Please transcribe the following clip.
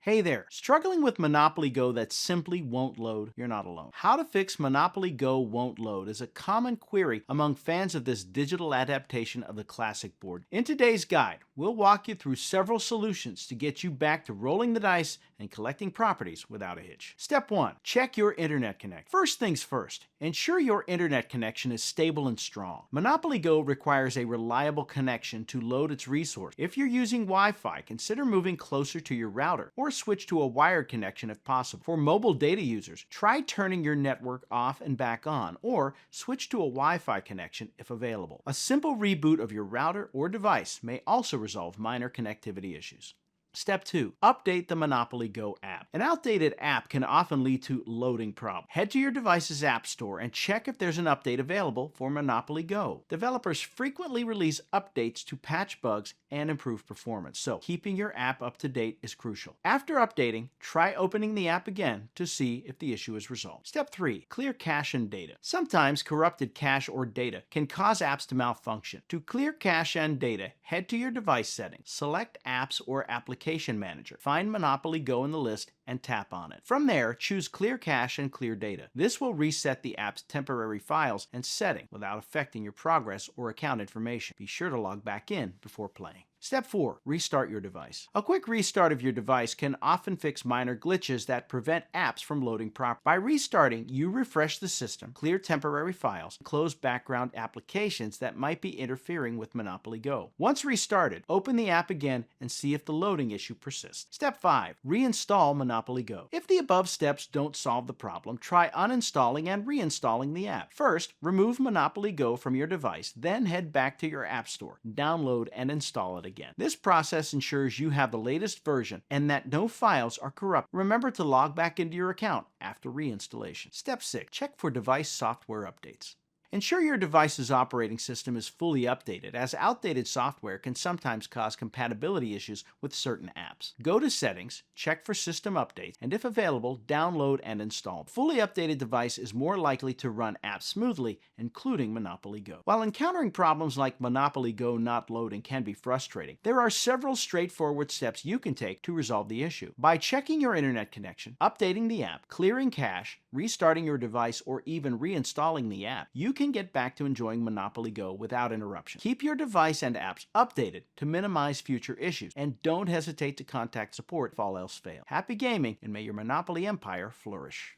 Hey there, struggling with Monopoly Go that simply won't load? You're not alone. How to fix Monopoly Go won't load is a common query among fans of this digital adaptation of the classic board. In today's guide, we'll walk you through several solutions to get you back to rolling the dice and collecting properties without a hitch. Step 1. Check your internet connection. First things first, ensure your internet connection is stable and strong. Monopoly Go requires a reliable connection to load its resource. If you're using Wi-Fi, consider moving closer to your router or switch to a wired connection if possible. For mobile data users, try turning your network off and back on, or switch to a Wi-Fi connection if available. A simple reboot of your router or device may also resolve minor connectivity issues. Step 2. Update the Monopoly Go app. An outdated app can often lead to loading problems. Head to your device's app store and check if there's an update available for Monopoly Go. Developers frequently release updates to patch bugs and improve performance, so keeping your app up to date is crucial. After updating, try opening the app again to see if the issue is resolved. Step 3. Clear cache and data. Sometimes corrupted cache or data can cause apps to malfunction. To clear cache and data, head to your device settings, select Apps or Application Manager. Find Monopoly Go in the list and tap on it. From there, choose Clear Cache and Clear Data. This will reset the app's temporary files and settings without affecting your progress or account information. Be sure to log back in before playing. Step 4. Restart your device. A quick restart of your device can often fix minor glitches that prevent apps from loading properly. By restarting, you refresh the system, clear temporary files, and close background applications that might be interfering with Monopoly Go. Once restarted, open the app again and see if the loading issue persists. Step 5. Reinstall Monopoly Go. If the above steps don't solve the problem, try uninstalling and reinstalling the app. First, remove Monopoly Go from your device, then head back to your app store, download and install it again. This process ensures you have the latest version and that no files are corrupt. Remember to log back into your account after reinstallation. Step 6. Check for device software updates. Ensure your device's operating system is fully updated, as outdated software can sometimes cause compatibility issues with certain apps. Go to Settings, check for System Updates, and if available, download and install. A fully updated device is more likely to run apps smoothly, including Monopoly Go. While encountering problems like Monopoly Go not loading can be frustrating, there are several straightforward steps you can take to resolve the issue. By checking your internet connection, updating the app, clearing cache, restarting your device, or even reinstalling the app, you can get back to enjoying Monopoly Go without interruption. Keep your device and apps updated to minimize future issues, and don't hesitate to contact support if all else fails. Happy gaming, and may your Monopoly empire flourish.